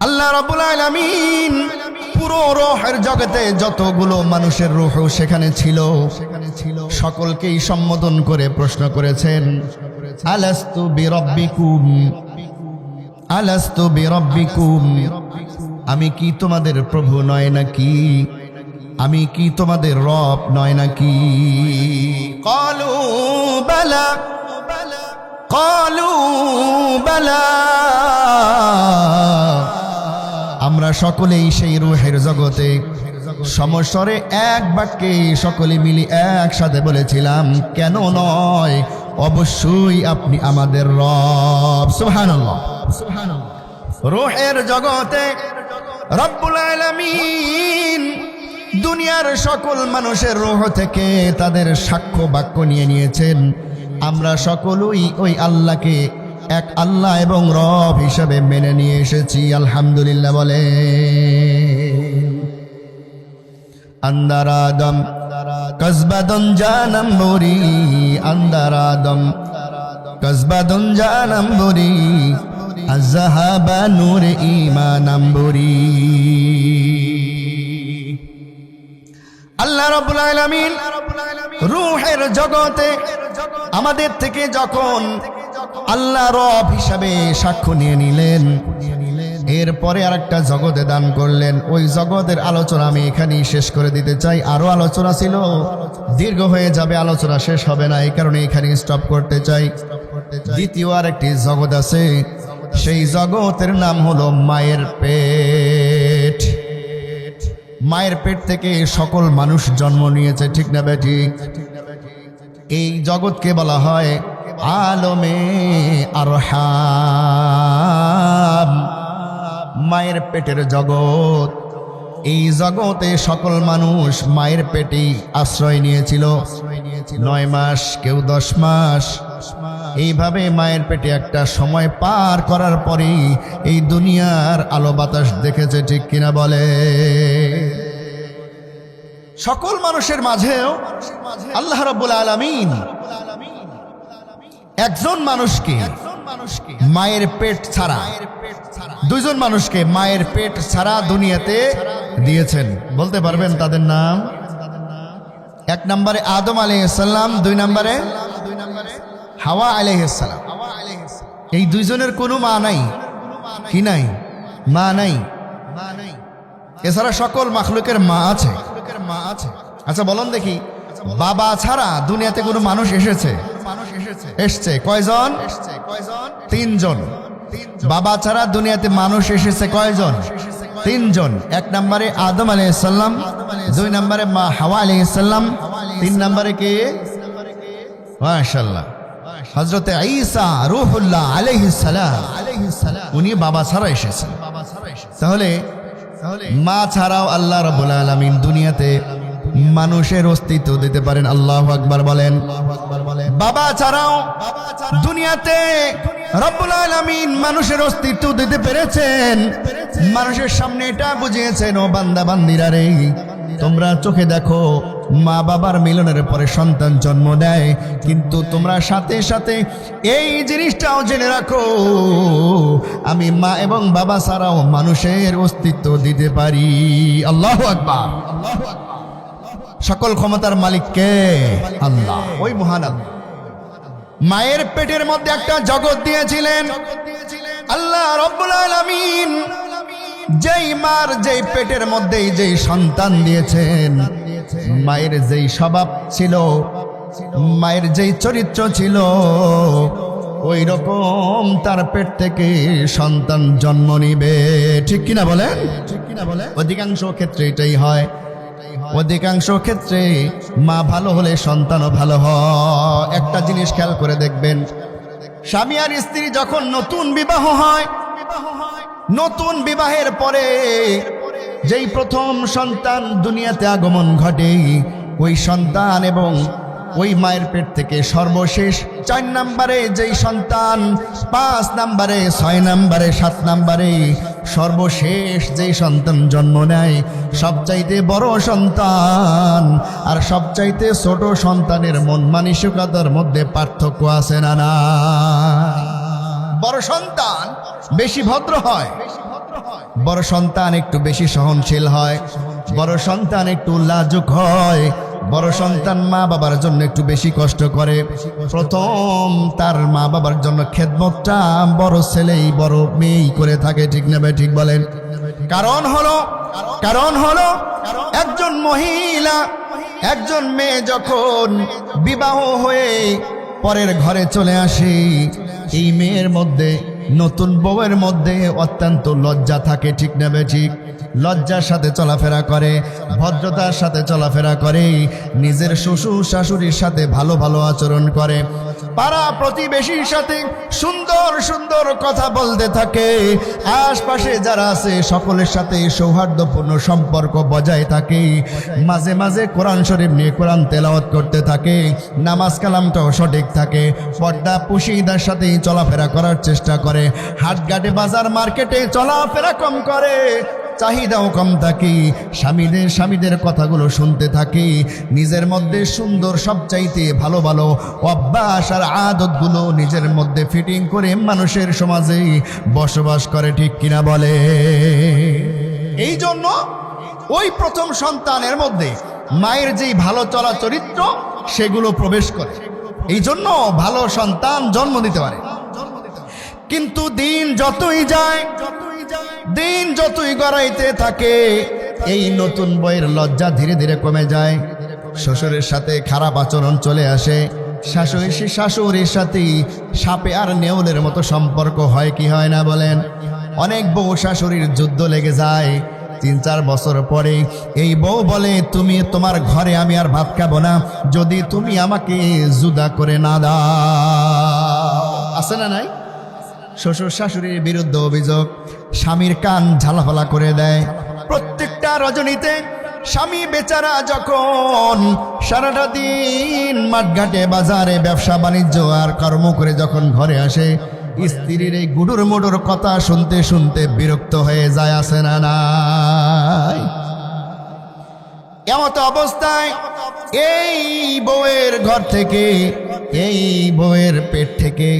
আল্লাহ রাব্বুল আলামিন পুরো রূহের জগতে যতগুলো মানুষের রূহ সেখানে ছিল সকলকেই সম্বোধন করে প্রশ্ন করেছেন, আলাস্তু বিরাব্বিকুম, আলাস্তু বিরাব্বিকুম, আমি কি তোমাদের প্রভু নয় নাকি? আমি কি তোমাদের রব নয় নাকি? ক্বালু বালা, ক্বালু বালা, আমরা সকলেই সেই রূহের জগতে সমস্বরে এক বাক্যে সকলে মিলে একসাথে বলেছিলাম, কেন নয়, অবশ্যই আপনি আমাদের রব। সুবহানাল্লাহ, সুবহানাল্লাহ। রূহের জগতে রব্বুল আলামিন দুনিয়ার সকল মানুষের রূহ থেকে তাদের সাক্ষ্য বাক্য নিয়ে নিয়েছেন। আমরা সকলেই ওই আল্লাহকে এক আল্লাহ এবং রব হিসাবে মেনে নিয়ে এসেছি। আলহামদুলিল্লাহ বলে। আন্দারাদম কসবাদন জানম্বরি, আন্দারাদম কসবাদন জানম্বরি, আযহাবা নূর ঈমানাম্বরি। আল্লাহ রাব্বুল আলামিন রূহের জগতে আমাদের থেকে যখন আল্লাহ রব হিসাবে সাক্ষ্য নিয়ে নিলেন, এরপরে আরেকটা জগতে দান করলেন। ওই জগতের আলোচনা আমি এখানেই শেষ করে দিতে চাই। আরো আলোচনা ছিল, দীর্ঘ হয়ে যাবে, আলোচনা শেষ হবে না, এই কারণে এখানে স্টপ করতে চাই। দ্বিতীয় আরেকটি জগৎ আছে, সেই জগতের নাম হলো মায়ের পেট। মায়ের পেট থেকে সকল মানুষ জন্ম নিয়েছে, ঠিক না বেঠিক? এই জগৎকে বলা হয় আলমে আরহাম, মায়ের পেটের জগৎ। এই জগতে সকল মানুষ মায়ের পেটেই আশ্রয় নিয়েছিল, 9 মাস, কেউ 10 মাস। এইভাবে মায়ের পেটে একটা সময় পার করার পরেই এই দুনিয়ার আলো বাতাস দেখেছে, ঠিক কিনা বলে? সকল মানুষের মাঝেও আল্লাহ রাব্বুল আলামিন একজন মানুষকে মায়ের পেট ছাড়া, 2 জন মানুষকে মায়ের পেট ছাড়া দুনিয়াতে দিয়েছেন। বলতে পারবেন তাদের নাম? 1 নম্বরে আদম আলাইহিস সালাম, 2 নম্বরে হাওয়া আলাইহিস সালাম। এই 2 জনের কোনো মা নাই, কি নাই? মা নাই। এছাড়া সকল মাখলুকের মা আছে। আচ্ছা বলুন দেখি, বাবা ছাড়া দুনিয়াতে কোনো মানুষ এসেছে? এসছে। কয়জন? 3 জন। বাবা ছাড়া দুনিয়াতে মানুষ এসেছে কয়জন? 3 জন। 1 নম্বরে আদম আলাইহিস সালাম, 2 নম্বরে মা হাওয়া আলাইহিস সালাম, 3 নম্বরে কে? মাশাআল্লাহ, হযরতে ঈসা রূহুল্লাহ আলাইহিস সালাম। উনি বাবা ছাড়া এসেছেন। তাহলে মা ছাড়াও আল্লাহ রাব্বুল আলামিন দুনিয়াতে মানুষের অস্তিত্ব দিতে পারেন। আল্লাহু আকবার বলেন। বাবা ছাড়াও দুনিয়াতে রব্বুল আলামিন মানুষের অস্তিত্ব দিতে পেরেছেন। মানুষের সামনে এটা বুঝিয়েছেন, ও বান্দা বান্দিরা রে, তোমরা চোখে দেখো মা বাবার মিলনের পরে সন্তান জন্ম দেয়, কিন্তু তোমরা সাথে সাথে এই জিনিসটাও জেনে রাখো, আমি মা এবং বাবা ছাড়াও মানুষের অস্তিত্ব দিতে পারি। আল্লাহু আকবার। সকল ক্ষমতার মালিক কে? আল্লাহ, ওই মহান আল্লাহ। মায়ের পেটের মধ্যে একটা জগৎ দিয়েছিলেন আল্লাহ রাব্বুল আলামিন। যেই মার যেই পেটের মধ্যে যেই সন্তান দিয়েছেন, মায়ের যেই স্বভাব ছিল, মায়ের যেই চরিত্র ছিল, ওই রকম তার পেট থেকে সন্তান জন্ম নিবে, ঠিক কিনা বলে? অধিকাংশ ক্ষেত্রে এটাই হয়। অধিকাংশ ক্ষেত্রে মা ভালো হলে সন্তানও ভালো হয়। একটা জিনিস খেয়াল করে দেখবেন, স্বামী আর স্ত্রী যখন নতুন বিবাহ হয়, নতুন বিবাহের পরে যেই প্রথম সন্তান দুনিয়াতে আগমন ঘটে, ওই সন্তান এবং ওই মায়ের পেট থেকে সর্বশেষ 4 নম্বরে যেই সন্তান, 5 নম্বরে, 6 নম্বরে, 7 নম্বরে সর্বশেষ যেই সন্তান জন্ম নেয়, সবচাইতে বড় সন্তান আর সবচাইতে ছোট সন্তানের মন মানসিকতার মধ্যে পার্থক্য আছে না? না, বড় সন্তান বেশি ভদ্র হয়, বড় সন্তান একটু বেশি সহনশীল হয়, বড় সন্তান একটু লাজুক হয়, বড় সন্তান মা বাবার জন্য একটু বেশি কষ্ট করে। প্রথম তার মা বাবার জন্য খেদমতটা বড় ছেলেই বড় মেয়েই করে থাকে, ঠিক না ভাই? ঠিক বলেন। কারণ হলো একজন মহিলা, একজন মেয়ে যখন বিবাহ হয়ে পরের ঘরে চলে আসে, এই মেয়ের মধ্যে, নতুন বউয়ের মধ্যে অত্যন্ত লজ্জা থাকে, ঠিক না ভাই? ঠিক। লজ্জার সাথে চলাফেরা করে, ভদ্রতার সাথে চলাফেরা করে, নিজের শ্বশুর শাশুড়ির সাথে ভালো ভালো আচরণ করে, পাড়া প্রতিবেশীর সাথে সুন্দর সুন্দর কথা বলতে থাকে, আশপাশে যারা আছে সকলের সাথে সৌহার্দ্যপূর্ণ সম্পর্ক বজায় থাকে, মাঝে মাঝে কোরআন শরীফ নিয়ে কোরআন তেলাওয়াত করতে থাকে, নামাজ কালামটাও সঠিক থাকে, পর্দা পুশিদার সাথে চলাফেরা করার চেষ্টা করে, হাটঘাটে বাজার মার্কেটে চলাফেরা কম করে, চাহিদাও কম থাকে, স্বামীদের কথাগুলো শুনতে থাকে, নিজের মধ্যে সুন্দর সবচাইতে ভালো ভালো অভ্যাস আর আদতগুলো নিজের মধ্যে ফিটিং করে মানুষের সমাজে বসবাস করে, ঠিক কিনা বলে? এই জন্য ওই প্রথম সন্তানের মধ্যে মায়ের যেই ভালো চলা চরিত্র সেগুলো প্রবেশ করে, এই জন্য ভালো সন্তান জন্ম দিতে পারে। কিন্তু দিন যতই গড়াইতে থাকে, এই নতুন বইয়ের লজ্জা ধীরে ধীরে কমে যায়, শ্বশুরের সাথে খারাপ আচরণ চলে আসে, শাশুড়ির সাথে সাপে আর নেউলের মতো সম্পর্ক হয় কি হয় না বলেন? অনেক বউ শাশুড়ির যুদ্ধ লেগে যায়, 3-4 বছর পরে এই বউ বলে, তুমি তোমার ঘরে আমি আর ভাত খাবো না যদি তুমি আমাকে জুদা করে না দাও। আছে না নাই? শ্বশুর শাশুড়ির বিরুদ্ধে অভিযোগ, স্বামীর কান ঝালাফালা করে দেয়। প্রত্যেকটা রজনীতে স্বামী বেচারা যখন সারাটা দিন মাঠঘাটে বাজারে ব্যবসা বাণিজ্য আর কর্ম করে যখন ঘরে আসে, স্ত্রীর এই গুডুর মুডুর কথা শুনতে শুনতে বিরক্ত হয়ে যায়, আছে না নাই? এমত অবস্থায় এই বউয়ের ঘর থেকে, এই বউয়ের পেট থেকে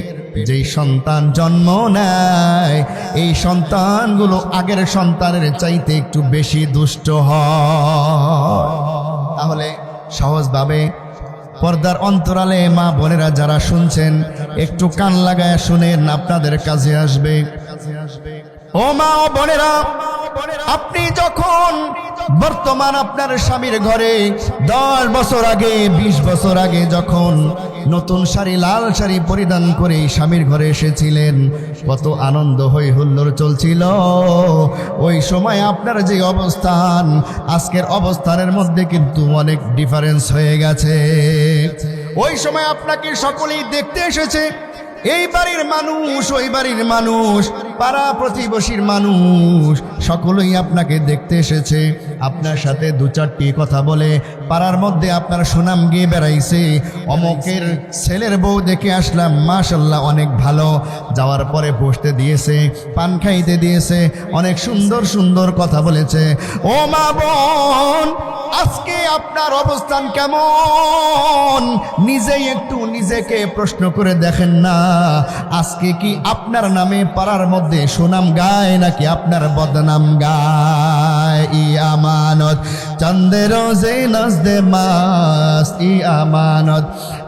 যেই সন্তান জন্ম নেয়, এই সন্তানগুলো আগের সন্তানের চাইতে একটু বেশি দুষ্ট হয়। তাহলে সহজভাবে পর্দার অন্তরালে মা বোনেরা যারা শুনছেন, একটু কান লাগায় শুনেন, আপনাদের কাজে আসবে। ও মা ও বোনেরা, আপনি যখন বর্তমান আপনার স্বামীর ঘরে 10 বছর আগে, 20 বছর আগে যখন নতুন শাড়ি, লাল শাড়ি পরিধান করে স্বামীর ঘরে এসেছিলেন, কত আনন্দ হই হুল্লোড় চলছিল। ওই সময় আপনার যে অবস্থান, আজকের অবস্থানের মধ্যে কিন্তু অনেক ডিফারেন্স হয়ে গেছে। ওই সময় আপনাকে সকলেই দেখতে এসেছে, এই বাড়ির মানুষ, ওই বাড়ির মানুষ, পাড়া প্রতিবেশীর মানুষ সকলেই আপনাকে দেখতে এসেছে, আপনার সাথে 2-4টি কথা বলে পাড়ার মধ্যে আপনার সুনাম গিয়ে বেড়াইছে। অমুকের ছেলের বউ দেখে আসলাম, মাশাআল্লাহ অনেক ভালো। যাওয়ার পরে বসতে দিয়েছে, পান খাইতে দিয়েছে, অনেক সুন্দর সুন্দর কথা বলেছে। ও মা বোন, আজকে আপনার অবস্থান কেমন? নিজেই একটু নিজেকে প্রশ্ন করে দেখেন না, আজকে কি আপনার নামে পাড়ার মধ্যে সুনাম গায় নাকি আপনার বদনাম গায়? ই আমানত চন্দের রোজে নাজদে মাস, ই আমানত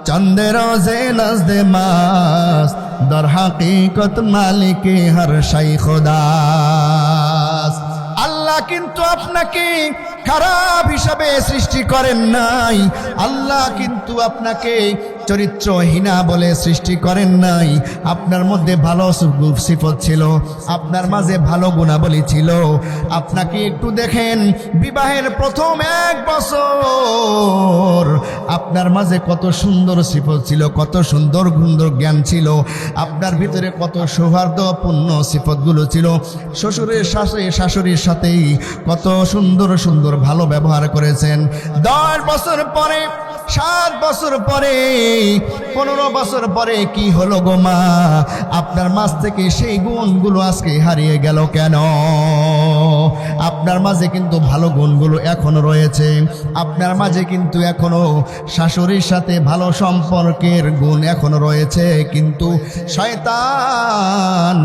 চন্দের রোজে নাজদে মাস, দর হাকিকত মালিকে হর শাই খোদাস। আল্লাহ কিন্তু আপনাকে খারাপ হিসাবে সৃষ্টি করেন নাই, আল্লাহ কিন্তু আপনাকে চরিত্রহীনা বলে সৃষ্টি করেন নাই। আপনার মধ্যে ভালো সিফত ছিল, আপনার মাঝে ভালো গুণাবলী ছিল। আপনাকে একটু দেখেন, বিবাহের প্রথম 1 বছর আপনার মাঝে কত সুন্দর সিফত ছিল, কত সুন্দর সুন্দর জ্ঞান ছিল, আপনার ভিতরে কত সৌহার্দ্যপূর্ণ সিফতগুলো ছিল। শ্বশুরের শাশুড়ির সাথেই কত সুন্দর সুন্দর ভালো ব্যবহার করেছেন। 10 বছর পরে, 7 বছর পরে, 15 বছর পরে কি হলো গো মা? আপনার মাঝ থেকে সেই গুণগুলো আজকে হারিয়ে গেল কেন? আপনার মাঝে কিন্তু ভালো গুণগুলো এখনো রয়েছে, আপনার মাঝে কিন্তু এখনো শাশুড়ির সাথে ভালো সম্পর্কের গুণ এখনো রয়েছে, কিন্তু শয়তান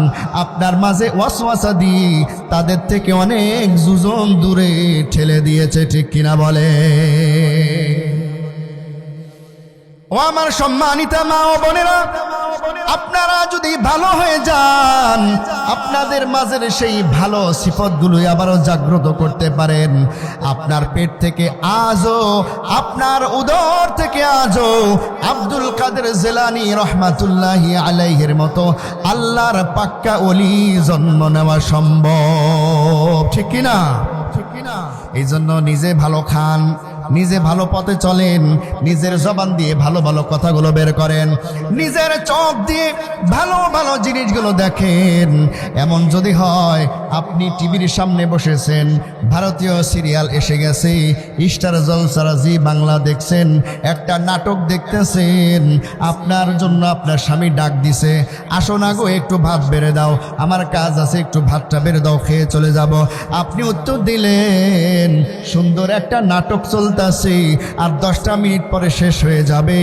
আপনার মাঝে ওয়াসওয়াসা দিয়ে তাদের থেকে অনেক যোজন দূরে ঠেলে দিয়েছে, ঠিক কিনা বলে? ও আমার সম্মানিত মা ও বোনেরা, আপনারা যদি ভালো হয়ে যান, আপনাদের মাঝের সেই ভালো সিফতগুলো আবারও জাগ্রত করতে পারেন। আপনার পেট থেকে আজও, আপনার উদর থেকে আজও আব্দুল কাদের জিলানী রহমাতুল্লাহি আলাইহির মতো আল্লাহর পাক্কা ওলি জন্ম নেওয়া সম্ভব, ঠিক কিনা? এই জন্য নিজে ভালো খান, নিজে ভালো পথে চলেন, নিজের জবান দিয়ে ভালো ভালো কথাগুলো বের করেন, নিজের চোখ দিয়ে ভালো ভালো জিনিসগুলো দেখেন। এমন যদি হয় আপনি টিভির সামনে বসেছেন, ভারতীয় সিরিয়াল এসে গেছে, স্টার জলসা জি বাংলা দেখছেন, একটা নাটক দেখতেছেন, আপনার জন্য আপনার স্বামী ডাক দিছে, আসো না গো একটু ভাত বেড়ে দাও, আমার কাজ আছে, একটু ভাতটা বেড়ে দাও, খেয়ে চলে যাব। আপনি উত্তর দিলেন, সুন্দর একটা নাটক চলতেছে আর 10টা মিনিট পরে শেষ হয়ে যাবে,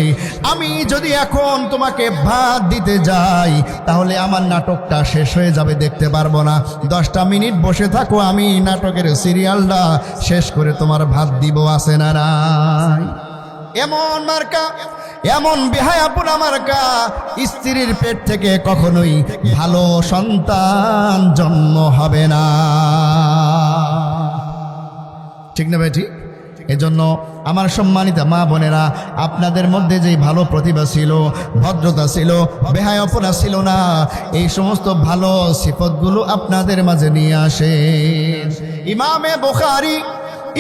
আমি যদি এখন তোমাকে ভাত দিতে যাই তাহলে আমার নাটকটা শেষ হয়ে যাবে, দেখতে পারবো না। 10টা মিনিট বসে থাকো, আমি নাটকের সিরিয়ালটা শেষ করে তোমার ভাত দিব, আছে না নাই? এমন মার্কা, এমন বেহায়াপুনা মার্কা স্ত্রীর পেট থেকে কখনোই ভালো সন্তান জন্ম হবে না, ঠিক না বেটি? এজন্য আমার সম্মানিত মা বোনেরা, আপনাদের মধ্যে যে ভালো প্রতিভা ছিল, ভদ্রতা ছিল, বেহায়াপনা ছিল না, এই সমস্ত ভালো সিফতগুলো আপনাদের মাঝে নিয়ে আসেন।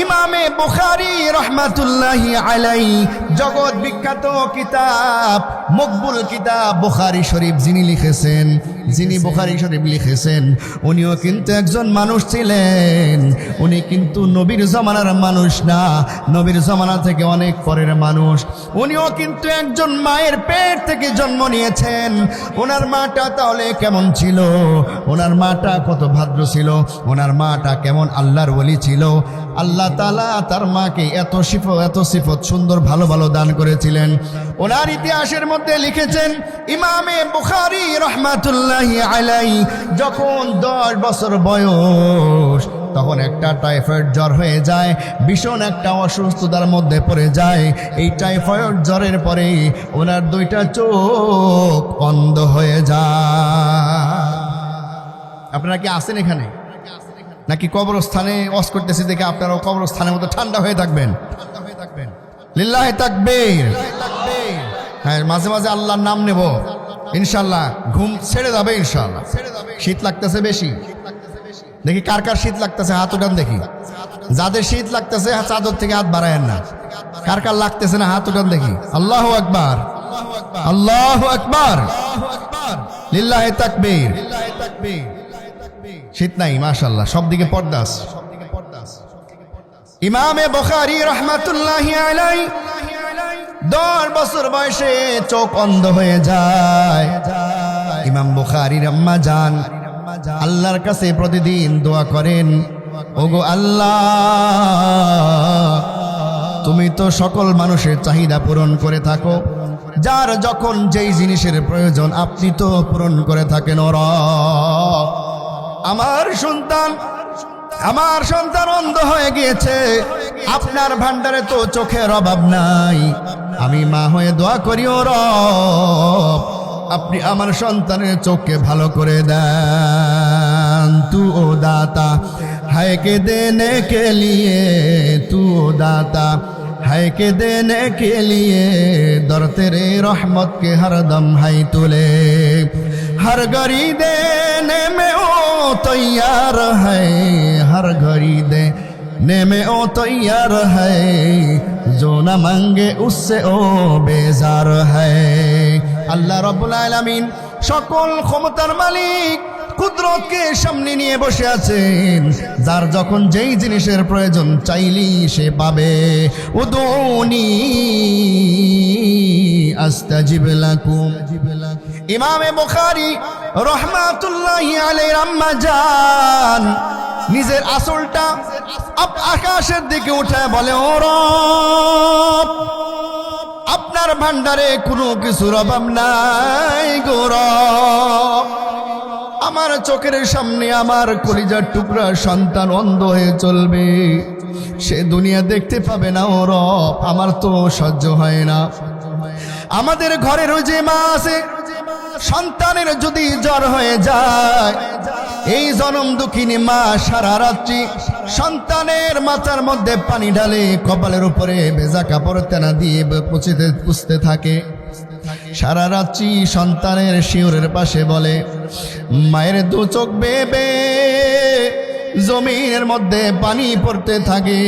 ইমামে বুখারী রহমাতুল্লাহি আলাইহি জগৎ বিখ্যাত কিতাব, মকবুল কিতাব বুখারী শরীফ যিনি লিখেছেন, যিনি বুখারী শরীফ লিখেছেন, উনিও কিন্তু একজন মানুষ ছিলেন। উনি কিন্তু নবীর জমানার মানুষ না, নবীর জমানা থেকে অনেক পরের মানুষ। উনিও কিন্তু একজন মায়ের পেট থেকে জন্ম নিয়েছেন। ওনার মাটা তাহলে কেমন ছিল? ওনার মাটা কত ভদ্র ছিল, ওনার মাটা কেমন আল্লাহর ওলি ছিল। আল্লাহ তাআলা তার মাকে এত সিফত সুন্দর ভালো ভালো দান করেছিলেন। ওনার ইতিহাসের মধ্যে লিখেছেন, ইমামে বুখারী রাহমাতুল্লাহি আলাইহি যখন 10 বছর বয়স, তখন একটা টাইফয়েড জ্বর হয়ে যায়, ভীষণ একটা অসুস্থতার মধ্যে পড়ে যায়। এই টাইফয়েড জ্বরের পরে ওনার 2টা চোখ অন্ধ হয়ে যায়। আপনারা কি আছেন এখানে? নাকি কবরস্থানে ওয়াজ করতেছি দেখে আপনারাও কবরস্থানের মতো ঠান্ডা হয়ে থাকবেন? লিল্লাহি তাকবীর। হ্যাঁ, মাঝে মাঝে আল্লাহর নাম নেব, ইনশাল্লাহ ঘুম ছেড়ে যাবে ইনশাল্লাহ। শীত লাগতেছে বেশি, দেখি কার কার শীত লাগতেছে হাত উঠান দেখি। যাদের শীত লাগতেছে চাদর থেকে হাত বাড়ায়েন না। কার কার লাগতেছে না হাত উঠান দেখি। আল্লাহু আকবার, আল্লাহু আকবার, লিল্লাহি তাকবীর। শীত নাই মাশাআল্লাহ, সব দিকে পর্দা আছে। ইমামে বুখারী রাহমাতুল্লাহি আলাইহি 10 বছর বয়সে চোখ অন্ধ হয়ে যায়। ইমাম বুখারীর আম্মা জান আল্লাহর কাছে প্রতিদিন দোয়া করেন, ওগো আল্লাহ, তুমি তো সকল মানুষের চাহিদা পূরণ করে থাকো, যার যখন যেই জিনিসের প্রয়োজন আপনি তো পূরণ করে থাকেন। ও রব, আমার সন্তান অন্ধ হয়ে গিয়েছে, আপনার ভান্ডারে তো চোখের অভাব নাই। আমি মা হয়ে দোয়া করি, ও রব, আপনি আমার সন্তানের চোখকে ভালো করে দেন। তু ও দাতা है के देने के लिए, तू दाता है के देने के लिए, दर तेरे रहमत के हर दम है तुले, हर घड़ी देने में ओ तैयार है, हर घड़ी देने में ओ तैयार है, जो न मांगे उससे ओ बेजार है। আল্লাহ রাব্বুল আলামিন সকল ক্ষমতার মালিক, কুদরতকে সামনে নিয়ে বসে আছেন, যার যখন যেই জিনিসের প্রয়োজন চাইলি সে পাবে। উদুনি আস্তাজিব লাকুম। ইমামে বুখারী রাহমাতুল্লাহি আলাইহি আম্মা জান নিজের আসলটা আকাশের দিকে উঠে বলে, ও রব, আপনার ভান্ডারে কোনো কিছুর অভাব নাই গো রব। আমার চোখের সামনে আমার কলিজার টুকরা সন্তান অন্ধ হয়ে চলবে, সে দুনিয়া দেখতে পাবে না ও রব, আমার তো সহ্য হয় না। আমাদের ঘরের ওই যে মা আছে, সন্তানের যদি জ্বর হয়ে যায়, এই জনম দুঃখিনী মা সারা রাত্রি সন্তানের মাথার মধ্যে পানি ঢালে, কপালের উপরে ভেজা কাপড় তেনা দিয়ে পুছতে থাকে। সারা রাত্রি সন্তানের শিওরের পাশে বলে, মায়ের দু চোখ বেবে জমিনের মধ্যে পানি পড়তে থাকে।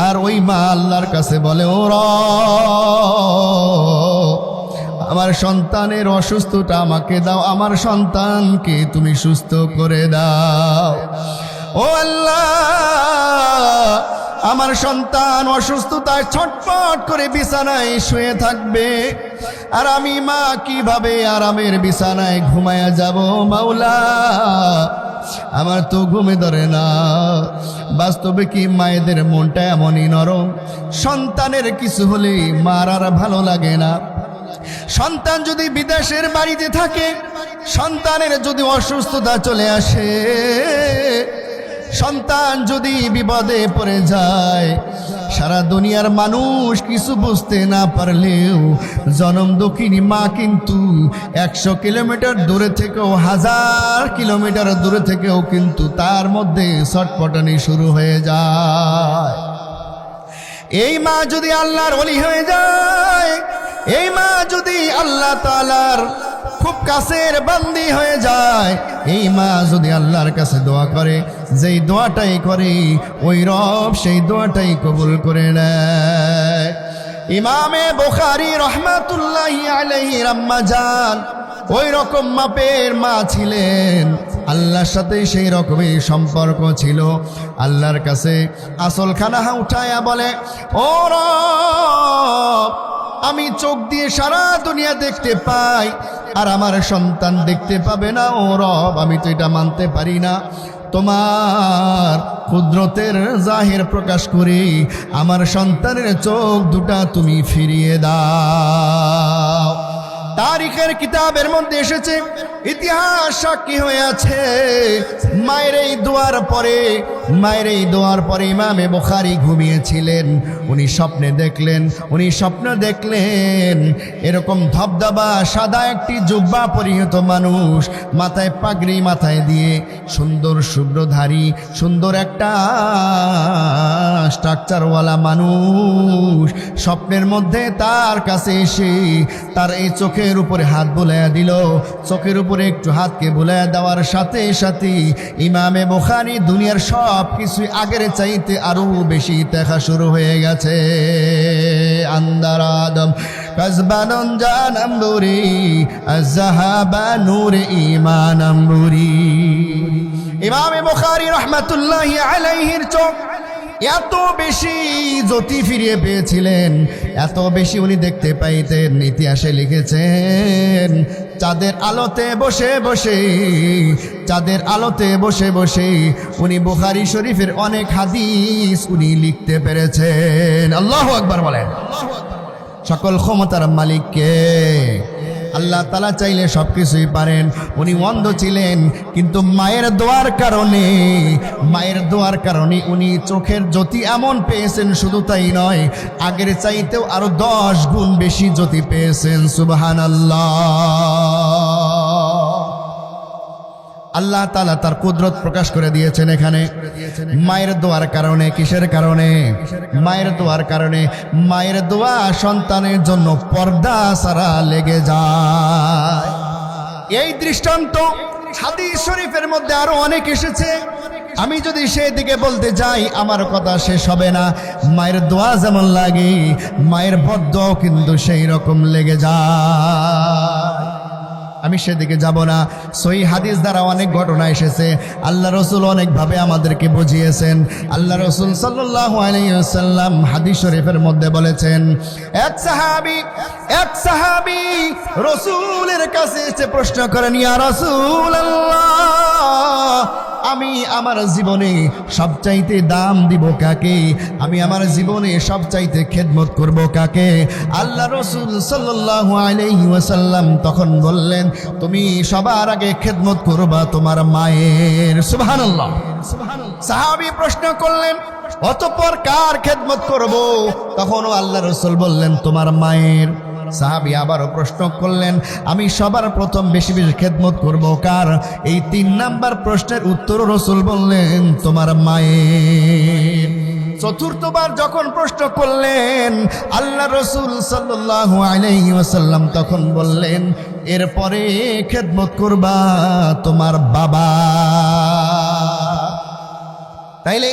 আর ওই মা আল্লাহর কাছে বলে, ও রব, আমার সন্তানের অসুস্থতা আমাকে দাও, আমার সন্তানকে তুমি সুস্থ করে দাও। ও আল্লাহ, আমার সন্তান অসুস্থতায় ছটফট করে বিছানায় শুয়ে থাকবে, আর আমি মা কিভাবে আরামের বিছানায় ঘুমায়া যাব মাওলা, আমার তো ঘুমে ধরে না। বাস্তবে কি মায়েদের মনটা এমনই নরম, সন্তানের কিছু হলে মার আর ভালো লাগে না। সন্তান যদি বিদেশের বাড়িতে থাকে, সন্তানের যদি অসুস্থতা চলে আসে, সন্তান যদি বিপদে পড়ে যায়, সারা দুনিয়ার মানুষ কিছু বুঝতে না পারলেও জনম দুঃখিনী মা কিন্তু 100 কিলোমিটার দূরে থেকেও, 1000 কিলোমিটার দূরে থেকেও কিন্তু তার মধ্যে ছটফটানি শুরু হয়ে যায়। এই মা যদি আল্লাহর ওলি হয়ে যায়, এই মা যদি আল্লাহ তাআলার খুব কাছের বান্দি হয়ে যায়, এই মা যদি আল্লাহর কাছে দোয়া করে, যেই দোয়াটাই করে ওই রব সেই দোয়াটাই কবুল করে নেয়। ইমামে বুখারী রহমাতুল্লাহি আলাইহি আম্মা জান ওই রকম মাপের মা ছিলেন, আল্লাহর সাথে সেই রকমই সম্পর্ক ছিল। আল্লাহর কাছে আসলখানা উঠায়া বলে, ও রব, আমি চোখ দিয়ে সারা দুনিয়া দেখতে পাই, আর আমার সন্তান দেখতে পাবে না ও রব, আমি তো এটা মানতে পারি না। তোমার কুদরতের জাহির প্রকাশ করে আমার সন্তানের চোখ দুটা তুমি ফিরিয়ে দাও। তারিখের কিতাবের মধ্যে এসেছে, ইতিহাস সাক্ষী হয়ে আছে, মায়ের এই দোয়ার পরে ইমামে বুখারী ঘুমিয়েছিলেন। উনি স্বপ্ন দেখলেন এরকম ধবধবা সাদা একটি জুব্বা পরিহিত মানুষ, মাথায় পাগড়ি মাথায় দিয়ে, সুন্দর শুভ্রধারী, সুন্দর একটা স্ট্রাকচারওয়ালা মানুষ স্বপ্নের মধ্যে তার কাছে এসে তার এই চোখের উপরে হাত বুলাইয়া দিল। চোখের উপরে একটু হাতকে বুলাইয়া দেওয়ার সাথে সাথে ইমামে বুখারী দুনিয়ার সব কিছু আগের চাইতে আরো বেশি দেখা শুরু হয়ে গেছে। আন্দার আদম কাজবানন জানাম্বুরি আযহাবা নূরে ঈমানাম্বুরি। ইমামে বুখারী রাহমাতুল্লাহি আলাইহির চোখ এত বেশি জ্যোতি ফিরিয়ে পেয়েছিলেন, এত বেশি উনি দেখতে পাইতেন। ইতিহাসে লিখেছেন, চাঁদের আলোতে বসে বসে উনি বুখারী শরীফের অনেক হাদিস উনি লিখতে পেরেছেন। আল্লাহু আকবার বলেন। সকল ক্ষমতার মালিক কে? আল্লাহ তাআলা চাইলে সবকিছুই পারেন। উনি অন্ধ ছিলেন, কিন্তু মায়ের দোয়ার কারণে উনি চোখের জ্যোতি এমন পেয়েছেন, শুধু তাই নয়, আগের চাইতেও আরো 10 গুণ বেশি জ্যোতি পেয়েছেন। সুবহানাল্লাহ। আল্লাহ তাআলা তার কুদরত প্রকাশ করে দিয়েছেন এখানে মায়ের দোয়ার কারণে। কিসের কারণে? মায়ের দোয়ার কারণে। মায়ের দোয়া সন্তানের জন্য পর্দা ছাড়া লেগে যায়। এই দৃষ্টান্ত হাদিস শরীফের মধ্যে আরো অনেক এসেছে। আমি যদি সেদিকে বলতে যাই আমার কথা শেষ হবে না। মায়ের দোয়া যেমন লাগে, মায়ের বদদোয়াও কিন্তু সেই রকম লেগে যায়। আমি সেদিকে যাব না। সহিহ হাদিস দ্বারা অনেক ঘটনা এসেছে, আল্লাহ রসুল অনেকভাবে আমাদেরকে বুঝিয়েছেন। আল্লাহ রসুল সাল্লাল্লাহু আলাইহি ওয়াসাল্লাম হাদিস শরীফের মধ্যে বলেছেন, এক সাহাবী রসুলের কাছে এসে প্রশ্ন করেন, ইয়া রাসূলুল্লাহ, আমি আমার জীবনে সবচাইতে দাম দিব কাকে, আমি আমার জীবনে সবচাইতে খেদমত করব কাকে? আল্লাহ রাসূল সাল্লাল্লাহু আলাইহি ওয়াসাল্লাম তখন বললেন, তুমি সবার আগে খেদমত করবা তোমার মায়ের। সুবহানাল্লাহ। সাহাবী প্রশ্ন করলেন, অতঃপর কার খেদমত করব? তখনও আল্লাহ রাসূল বললেন, তোমার মায়ের। সাহাবী আবারও প্রশ্ন করলেন, আমি সবার প্রথম বেশি বেশি খেদমত করব কার? এই 3 নাম্বার প্রশ্নের উত্তর রাসূল বললেন, তোমার মায়ের। চতুর্থবার যখন প্রশ্ন করলেন আল্লাহ রাসূল সাল্লাল্লাহু আলাইহি ওয়াসাল্লাম তখন বললেন, এরপরে খেদমত করবা তোমার বাবা। তাইলে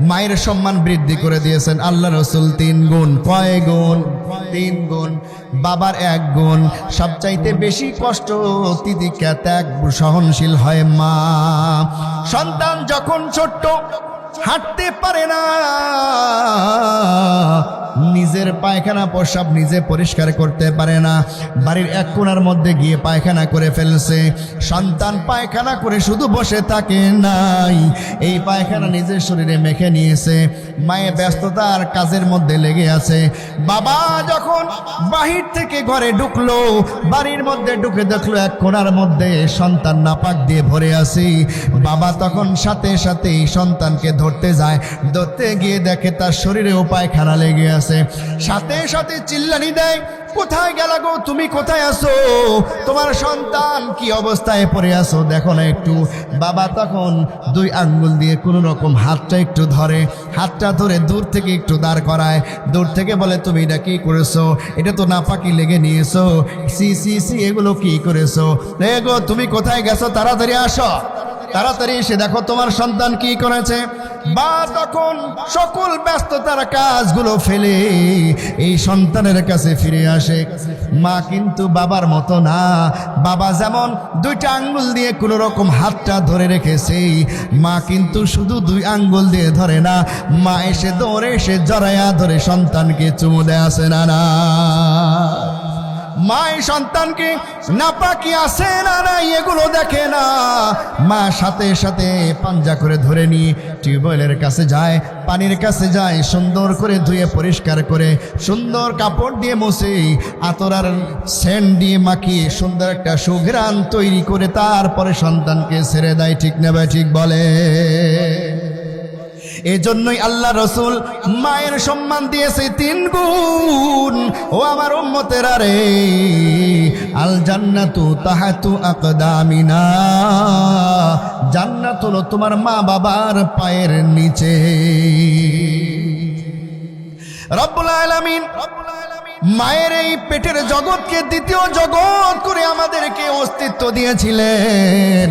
মায়ের সম্মান বৃদ্ধি করে দিয়েছেন আল্লাহ রাসূল 3 গুণ। কয় গুণ? 3 গুণ। বাবার 1 গুণ। সবচাইতে বেশি কষ্ট তিতিক্ষা ত্যাগ সহনশীল হয় মা। সন্তান যখন ছোট্ট, হাঁটতে পারে না, নিজের পায়খানা প্রস্রাব নিজে পরিষ্কার করতে পারে না, বাড়ির এক কোণার মধ্যে গিয়ে পায়খানা করে ফেলছে। সন্তান পায়খানা করে শুধু বসে থাকে নাই, এই পায়খানা নিজের শরীরে মেখে নিয়েছে। মায়ে ব্যস্ততার কাজের মধ্যে লেগে আছে। বাবা যখন বাহির থেকে ঘরে ঢুকলো, বাড়ির মধ্যে ঢুকে দেখলো এক কোণার মধ্যে সন্তান নাপাক দিয়ে ভরে আছে। বাবা তখন সাথে সাথে সন্তানকে ধরতে যায়, ধরতে গিয়ে দেখে তার শরীরেও পায়খানা লেগে আছে। সাথে সাথে চিল্লানি দেয়, কোথায় গেল গো, তুমি কোথায় আছো? তোমার সন্তান কি অবস্থায় পড়ে আছো দেখো না একটু। বাবা তখন 2 আঙ্গুল দিয়ে কোন রকম হাতটা একটু ধরে, হাতটা ধরে দূর থেকে একটু দাঁড় করায়, দূর থেকে বলে, তুমি এটা কি করেছো? এটা তো নাপাকি লেগে নিয়েছো, সি সি সি, এগুলো কি করেছো? গো তুমি কোথায় গেছো, তাড়াতাড়ি আসো, তাড়াতাড়ি এসে দেখো তোমার সন্তান কি করেছে। বা তখন সকল ব্যস্ততার কাজগুলো ফেলে এই সন্তানের কাছে ফিরে আসে। মা কিন্তু বাবার মতো না। বাবা যেমন 2টা আঙ্গুল দিয়ে কোনো রকম হাতটা ধরে রেখেছে, মা কিন্তু শুধু 2 আঙ্গুল দিয়ে ধরে না, মা এসে দৌড়ে এসে জড়ায়া ধরে সন্তানকে চুমু দেয়, আছে না না? মা সন্তানকে নাপাকি আছে না নাই এগুলো দেখে না। মা সাথে সাথে পাঞ্জা করে ধরে নিয়ে টিউবওয়েলের কাছে যায়, পানির কাছে যায়, সুন্দর করে ধুয়ে পরিষ্কার করে সুন্দর কাপড় দিয়ে মুছে আতর আর সেন্ট দিয়ে মাখিয়ে সুন্দর একটা সুঘ্রাণ তৈরি করে তারপরে সন্তানকে ছেড়ে দেয়। ঠিক না ভাই? ঠিক বলে। এজন্যই আল্লাহ রাসূল মায়ের সম্মান দিয়েছে 3 গুণ। ও আমার উম্মতেরা রে, আল জান্নাতু তাহাতু আকদামিনা, জান্নাত হলো তোমার মা বাবার পায়ের নিচে। রব্বুল আলামিন মায়ের এই পেটের জগৎকে দ্বিতীয় জগৎ করে আমাদেরকে অস্তিত্ব দিয়েছিলেন।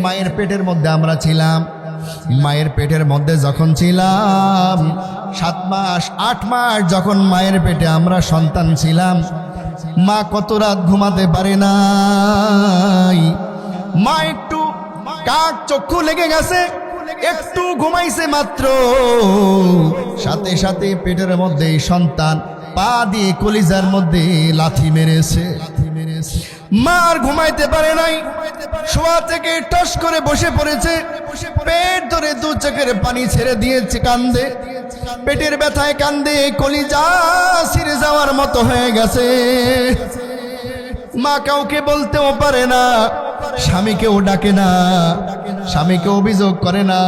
মায়ের পেটের মধ্যে আমরা ছিলাম। মায়ের পেটের মধ্যে যখন ছিলাম 7 মাস 8 মাস যখন মায়ের পেটে আমরা সন্তান ছিলাম, মা কত রাত ঘুমাতে পারে নাই। মা একটু কাক চক্ষু লেগে গেছে, একটু ঘুমাইছে মাত্র, সাথে সাথে পেটের মধ্যে সন্তান পা দিয়ে কলিজার মধ্যে লাথি মেরেছে। মার ঘুমাইতে পারে নাই, শোয়া থেকে টস করে বসে পড়েছে, পেট ধরে 2 চোখের পানি ছেড়ে দিয়েছে, কান্দে, পেটের ব্যথায় কান্দে, কলিজা ছিঁড়ে যাওয়ার মতো হয়ে গেছে। মা কাউকে বলতেও পারে না, স্বামীকেও ডাকে না, স্বামীকে অভিযোগ করে না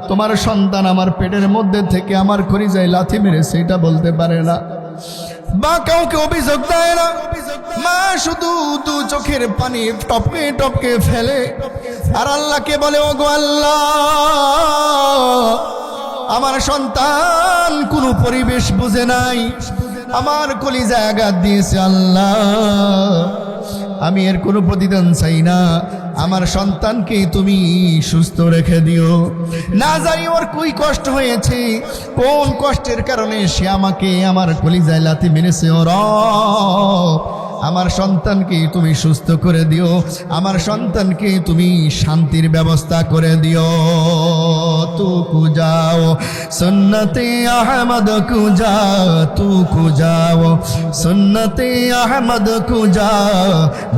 তোমার সন্তান আমার পেটের মধ্যে থেকে আমার কলিজায় লাথি মেরেছে, এটা বলতে পারে না। মা কাউকে অভিযোগ দেয় না। মা শুধু 2 চোখের পানি টপকে টপকে ফেলে আর আল্লাহকে বলে, ওগো আল্লাহ, আমার সন্তান কোনো পরিবেশ বুঝে নাই, আমার কলিজায় আঘাত দিয়েছে। আল্লাহ, আমি এর কোনো প্রতিদান চাই না, আমার সন্তানকে তুমি সুস্থ রেখে দিও। না জানি ওর কি কষ্ট হয়েছে, কোন কষ্টের কারণে সে আমাকে আমার কলিজায় লাথি মেরেছে। ও রব, আমার সন্তানকে তুমি সুস্থ করে দিও, আমার সন্তানকে তুমি শান্তির ব্যবস্থা করে দিও। तू को जाओ सुन्नते अहमद को जा तू को जाओ सुन्नते अहमद को जा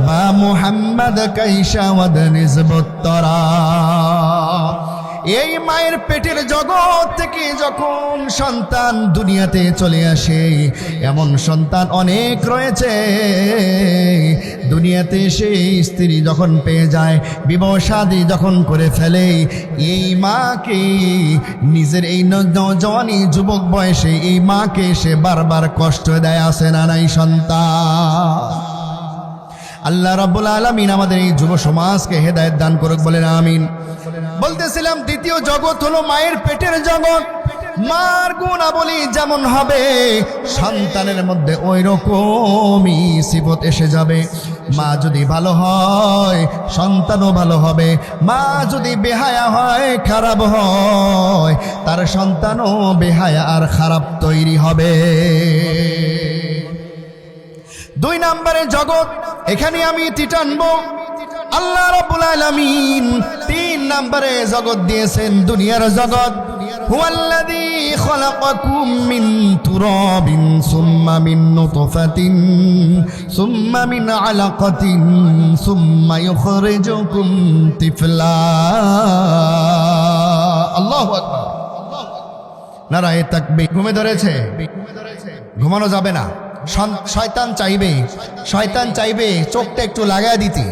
बा मुहम्मद कैशावद निस्बतरा। এই মায়ের পেটের জগৎ থেকে যখন সন্তান দুনিয়াতে চলে আসে, এমন সন্তান অনেক রয়েছে। দুনিয়াতে এসে স্ত্রী যখন পেয়ে যায়, বিবাহ শাদী যখন করে ফেলে, এই মাকে নিজের এই নওজওয়ানি যুবক বয়সে এই মাকে সে বারবার কষ্ট দেয়, আসে না নাই সন্তান। আল্লাহ রাব্বুল আলামিন আমাদের এই যুব সমাজকে হেদায়েত দান করুক, বলেন আমিন। বলতেছিলাম দ্বিতীয় জগৎ হলো মায়ের পেটের জগৎ। মার গুণাবলী যেমন হবে সন্তানের মধ্যে ওই রকমই সিফত এসে যাবে। মা যদি ভালো হয় সন্তানও ভালো হবে, মা যদি বেহায়া হয় খারাপ হয় তার সন্তানও বেহায়া আর খারাপ তৈরি হবে। দুই নম্বরে জগৎ, এখানে আমি টানবো আল্লাহ রাব্বুল আলামিন তিন নম্বরে জগৎ দিয়েছেন দুনিয়ার জগৎ। হুয়াল্লাযী খালাকাকুম মিন তুরাবিন সুম্মা মিন নুতফাতিন সুম্মা মিন আলাকাতিন সুম্মা ইউখরিজুকুম তিফলা। আল্লাহু আকবার, নারায়ে তাকবীর। ঘুমে ধরেছে? ঘুমানো যাবে না। শয়তান চাইবে চোখটা একটু লাগায় দিতে।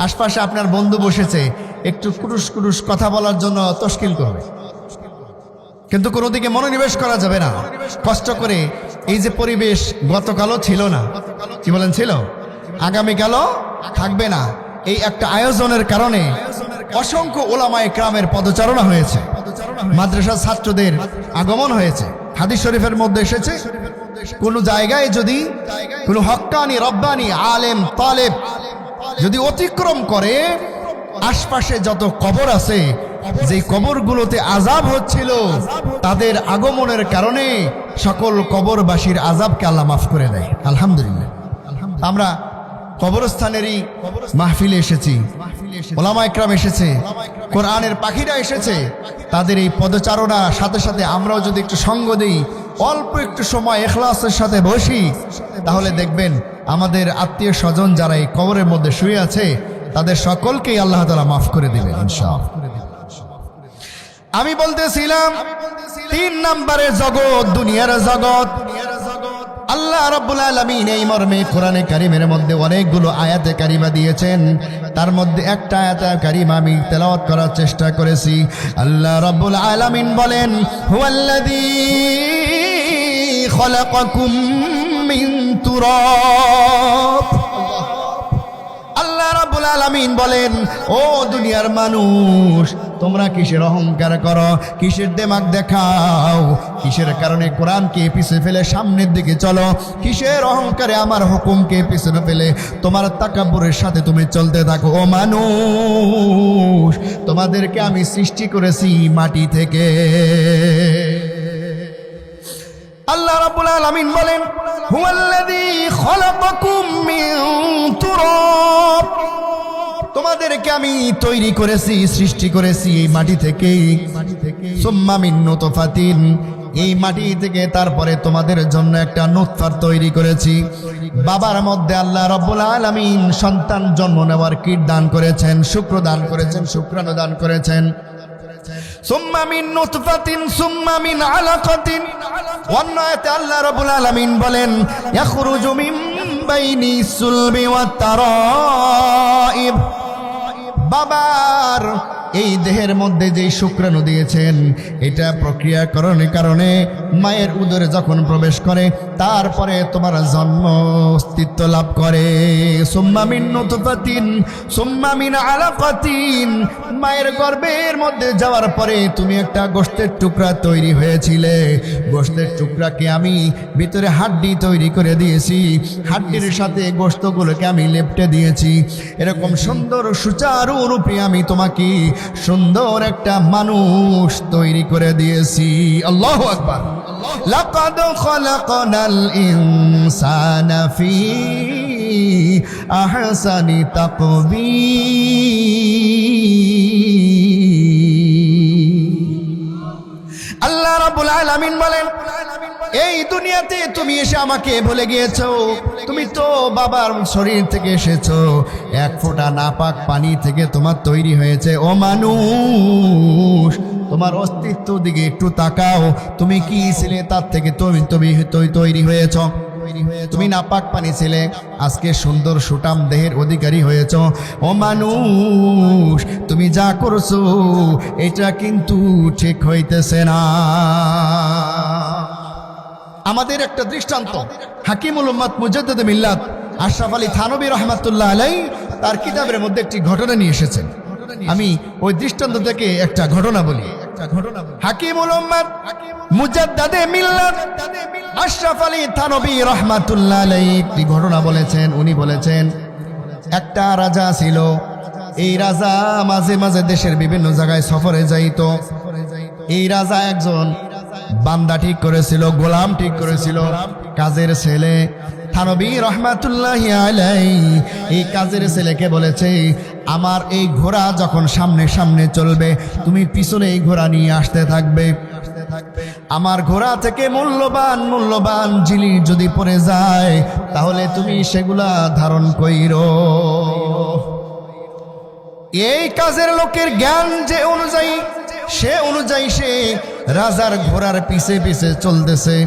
আশপাশে আপনার বন্ধু বসেছে, একটু কুরুস কুরুস কথা বলার জন্য তশকিল করবে, কিন্তু কোনো দিকে মনোনিবেশ করা যাবে না। কষ্ট করে এই যে পরিবেশ গতকালও ছিল না, কি বলেন ছিল, আগামীকালও থাকবে না, এই একটা আয়োজনের কারণে অসংখ্য ওলামায়ে কেরামের পদচারণা হয়েছে, মাদ্রাসার ছাত্রদের আগমন হয়েছে। হাদিস শরীফের মধ্যে এসেছে, কোন জায়গায় যদি কোন হক্কানি রব্বানি আলেম তালেব যদি অতিক্রম করে, আশপাশে যত কবর আছে যে কবরগুলোতে আযাব হচ্ছিল, তাদের আগমনের কারণে সকল কবরবাসীর আযাবকে আল্লাহ মাফ করে দেয়। আলহামদুলিল্লাহ, আমরা কবরস্থানেরই মাহফিলে এসেছি, ওলামায়ে কেরাম এসেছে, কোরআনের পাখিরা এসেছে। তাদের এই পদচারণা সাথে সাথে আমরাও যদি একটু সঙ্গ দিই, অল্প একটু সময় ইখলাসের সাথে বসি, তাহলে দেখবেন আমাদের আত্মীয় স্বজন যারা এই কবরের মধ্যে শুয়ে আছে তাদের সকলকেই আল্লাহ তাআলা মাফ করে দিবেন ইনশাআল্লাহ। আমি বলতেছিলাম তিন নম্বরের জগৎ দুনিয়ার জগৎ। আল্লাহ রাব্বুল আলামিন এই মর্মে কোরআনে কারীমের মধ্যে অনেকগুলো আয়াতে কারিমা দিয়েছেন, তার মধ্যে একটা আয়াতে কারিমা আমি তেলাওয়াত করার চেষ্টা করেছি। আল্লাহ রাব্বুল আলামিন বলেন, হুয়াল্লাযী খালাকাকুম মিন তুরাব। আল্লাহ রাব্বুল আলামিন বলেন, ও দুনিয়ার মানুষ, তোমরা কিসের অহংকার করো, কিসের দেমাগ দেখাও, কিসের কারণে কোরআনকে পিছে ফেলে সামনের দিকে চলো, কিসের অহংকারে আমার হুকুমকে পিছনে ফেলে তোমার তাকাব্বুরের সাথে তুমি চলতে থাকো। ও মানুষ, তোমাদেরকে আমি সৃষ্টি করেছি মাটি থেকে। আল্লাহ রাব্বুল আলামিন বলেন, হুয়াল্লাযী খালাকাকুম মিন তুরাব। তোমাদেরকে আমি তৈরি করেছি, সৃষ্টি করেছি এই মাটি থেকে। সুম্মা মিন নুতফাতিন, এই মাটি থেকে তারপরে তোমাদের জন্য একটা নুতফা তৈরি করেছি। বাবার মধ্যে আল্লাহ রাব্বুল আলামিন সন্তান জন্ম নেওয়ার কিট দান করেছেন, শুক্র দান করেছেন, শুক্রাণু দান করেছেন। সুম্মা মিন নুতফাতিন সুম্মা মিন আলাকাতিন। অন্য আয়াতে আল্লাহ রাব্বুল আলামিন বলেন, ইয়াখরুজু মিন বাইনি সুলবি ওয়াত তারাইব। বাবার এই দেহের মধ্যে যে শুক্রাণু দিয়েছেন, এটা প্রক্রিয়াকরণের কারণে মায়ের উদরে যখন প্রবেশ করে তারপরে তোমার জন্ম অস্তিত্ব লাভ করে। সুম্মা মিন নুতফাতিন সুম্মা মিন আলাকাতিন। মায়ের গর্ভের মধ্যে যাওয়ার পরে তুমি একটা গোশতের টুকরা তৈরি হয়েছিলে, গোশতের টুকরাকে আমি ভিতরে হাড্ডি তৈরি করে দিয়েছি, হাড্ডির সাথে গোশতগুলোকে আমি লেপটে দিয়েছি। এরকম সুন্দর সুচারু রূপে আমি তোমাকে সুন্দর একটা মানুষ তৈরি করে দিয়েছি। আল্লাহু আকবার। লাকাদ খালাকনাল ইনসানা ফি আহসানি তাকবীর। আল্লাহ রাব্বুল আলামিন বলেন, এই দুনিয়াতে তুমি এসে আমাকে ভুলে গিয়েছো। তুমি তো বাবার শরীর থেকে এসেছো, এক ফোঁটা নাপাক পানি থেকে তোমার তৈরি হয়েছে। ও মানুষ, তোমার অস্তিত্ব দিকে একটু তাকাও। তুমি কি ছিলে, তার থেকে তুমি তৈরি হয়েছ। তুমি নাপাক পানি ছিলে, আজকে সুন্দর সুঠাম দেহের অধিকারী হয়েছ। ও মানুষ, তুমি যা করছো এটা কিন্তু ঠিক হইতেছে না। আমাদের একটা দৃষ্টান্ত হাকিমুল উম্মাত মুজাদ্দিদ মিল্লাত আশরাফ আলী থানভী রাহমাতুল্লাহ আলাইহি তার কিতাবের মধ্যে একটি ঘটনা নিয়ে এসেছেন। আমি ওই দৃষ্টান্ত থেকে একটা ঘটনা বলি। হাকিমুল উম্মাত মুজাদ্দিদ মিল্লাত আশরাফ আলী থানভী রাহমাতুল্লাহ আলাইহি একটি ঘটনা বলেছেন। উনি বলেছেন, একটা রাজা ছিল। এই রাজা মাঝে মাঝে দেশের বিভিন্ন জায়গায় সফরে যাইত। এই রাজা একজন বান্দা ঠিক করেছিল, গোলাম ঠিক করেছিল, কাজের ছেলে। থানভী রাহমাতুল্লাহি আলাইহি এই কাজের ছেলেকে বলেছে, আমার এই ঘোড়া যখন সামনে সামনে চলবে, তুমি পিছনে এই ঘোড়া নিয়ে আসতে থাকবে। আমার ঘোড়া থেকে মূল্যবান মূল্যবান জিনিস যদি পড়ে যায়, তাহলে তুমি সেগুলা ধারণ কইরো। এই কাজের লোকের জ্ঞান যে অনুযায়ী, সে অনুযায়ী সে রাজার ঘোড়ার পিছে পিছে চলতেছে।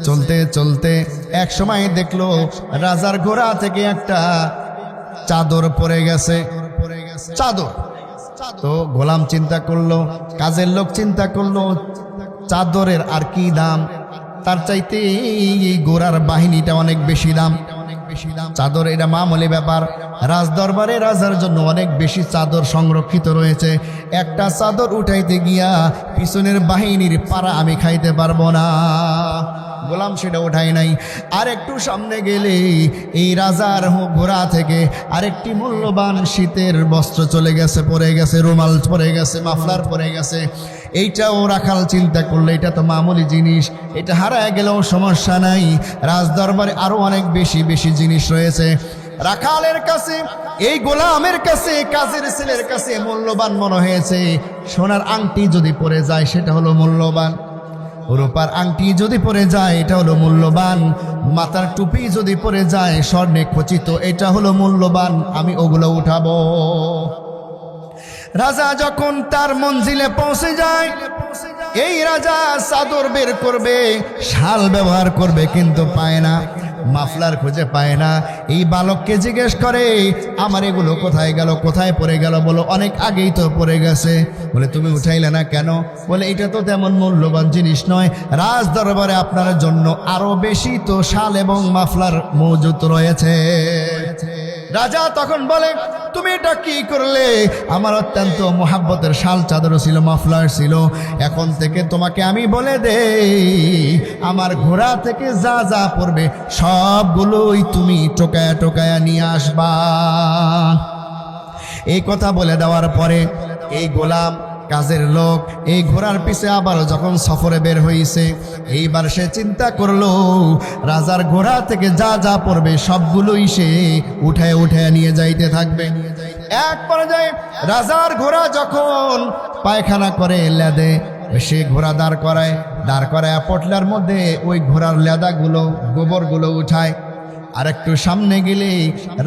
চলতে চলতে এক সময় দেখলো রাজার ঘোড়া থেকে একটা চাদর পড়ে গেছে। চাদর তো গোলাম চিন্তা করলো, কাজের লোক চিন্তা করলো, চাদরের আর কি দাম, তার চাইতে এই ঘোড়ার বাহিনীটা অনেক বেশি দাম। চাদর এটা মামুলি ব্যাপার, রাজ দরবারে রাজার জন্য অনেক বেশি চাদর সংরক্ষিত রয়েছে। একটা চাদর উঠাইতে গিয়া পিছনের বাহিনীর পাড়া আমি খাইতে পারবো না। গোলাম সেটা উঠাই নাই। আর একটু সামনে গেলে এই রাজার ঘোড়া থেকে আরেকটি মূল্যবান শীতের বস্ত্র চলে গেছে, পরে গেছে, রুমাল পরে গেছে, মাফলার পরে গেছে। এইটাও রাখাল চিন্তা করলে এটা তো মামুলি জিনিস, এটা হারায় গেলেও সমস্যা নাই, রাজ দরবারে আরো অনেক বেশি বেশি জিনিস রয়েছে। রাখালের কাছে, এই গোলামের কাছে, কাজের ছেলের কাছে মূল্যবান মনে হয়েছে সোনার আংটি যদি পরে যায় সেটা হলো মূল্যবান, রূপার আংটি যদি পরে যায় এটা হলো মূল্যবান, মাথার টুপি যদি পরে যায় স্বর্ণে খচিত এটা হলো মূল্যবান, আমি ওগুলো উঠাবো। রাজা যখন তার মঞ্জিলে পৌঁছে যায়, এই রাজা চাদর বের করবে, শাল ব্যবহার করবে, কিন্তু পায় না, মাফলার খুঁজে পায় না। এই বালককে জিজ্ঞেস করে, আমার এগুলো কোথায় গেল, কোথায় পড়ে গেল? বলো, অনেক আগেই তো পড়ে গেছে। বলে, তুমি উঠাইলে না কেন? বলে, এটা তো তেমন মূল্যবান জিনিস নয়, রাজ দরবারে আপনার জন্য আরো বেশি তো শাল এবং মাফলার মজুত রয়েছে। রাজা তখন বলে, তুমি এটা কি করলে? আমার অত্যন্ত মোহাব্বতের শাল চাদর ছিল, মাফলার ছিল, এখন থেকে তোমাকে আমি বলে দেই, আমার ঘোড়া থেকে যা যা পড়বে সবগুলোই তুমি টোকায়া টোকায়া নিয়ে আসবা। এই কথা বলে দেওয়ার পরে এই গোলাম, কাজের লোক এই ঘোড়ার পিছে আবারও যখন সফরে বের হয়েছে, এইবার সে চিন্তা করলো রাজার ঘোড়া থেকে যা যা পড়বে সবগুলোই সে উঠায় উঠায় নিয়ে যাইতে থাকবে। এক পর্যায়ে রাজার ঘোড়া যখন পায়খানা করে লেদে, সে ঘোড়া দাঁড় করায় পটলার মধ্যে ওই ঘোড়ার লেদাগুলো, গোবরগুলো উঠায়। আর একটু সামনে গেলে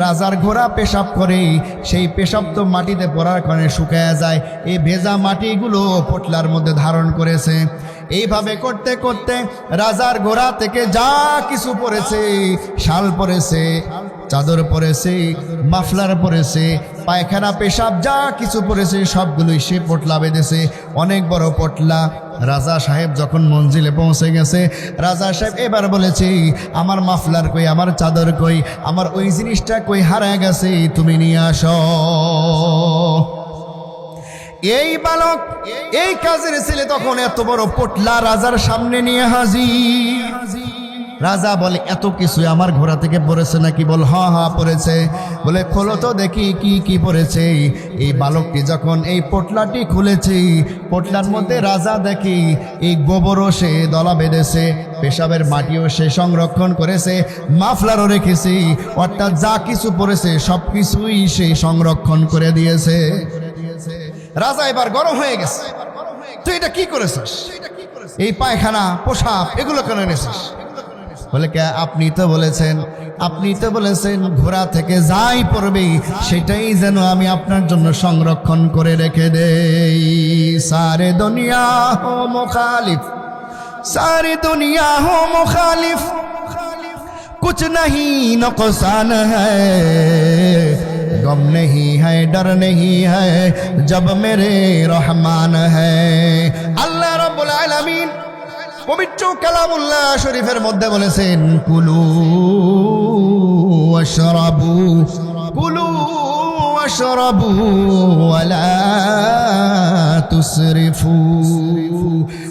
রাজার ঘোড়া পেশাব করে, সেই পেশাব তো মাটিতে পড়ার কারণে শুকায়া যায়, এই ভেজা মাটিগুলো পটলার মধ্যে ধারণ করেছে। এইভাবে করতে করতে রাজার ঘোড়া থেকে যা কিছু পড়েছে, শাল পড়েছে, চাদর পড়েছে, মাফলার পড়েছে, পায়খানা পেশাব যা কিছু পড়েছে সবগুলোই সে পটলা বেঁধেছে, অনেক বড় পটলা। রাজা সাহেব যখন মঞ্জিলে পৌঁছে গেছে, রাজা সাহেব এবার বলেছে, আমার মাফলার কই, আমার চাদর কই, আমার ওই জিনিসটা কই, হারায় গেছে, তুমি নিয়ে আসো। এই বালক, এই কাজের ছেলে তখন এত বড় পটলা রাজার সামনে নিয়ে হাজির। রাজা বলে, এত কিছু আমার ঘোড়া থেকে পড়েছে নাকি? বল, হ্যাঁ হ্যাঁ পড়েছে। বলে, খোলো তো দেখি কি কি পড়েছে। এই বালকটি যখন এই পটলাটি খুলেছে, পটলার মধ্যে রাজা দেখি এই গোবরও সে দলা বেঁধেছে, পেশাবের মাটিও সে সংরক্ষণ করেছে, মাফলারও রেখেছে, অর্থাৎ যা কিছু পড়েছে সব কিছুই সে সংরক্ষণ করে দিয়েছে। রাজা এবার গরম হয়ে গেছে, তুই এটা কি করেছিস? এই পায়খানা পোশাক এগুলো কেন এনেছিস? বলে কে? আপনি তো বলেছেন ঘোড়া থেকে যাই পড়বে সেটাই যেন আমি আপনার জন্য সংরক্ষণ করে রেখে দেই। সারে দুনিয়া হো মুখালিফ, सारी दुनिया हो मुखालिफ, कुछ नहीं नुकसान है, गम नहीं है डर नहीं है, जब मेरे रहमान है। अल्लाह रब्बुल आलमीन पवित्र कलामुल्लाह शरीफের মধ্যে বলেছেন কুলু ওয়াশরাবু, কুলু ওয়াশরাবু ওয়ালা তুসরিফু।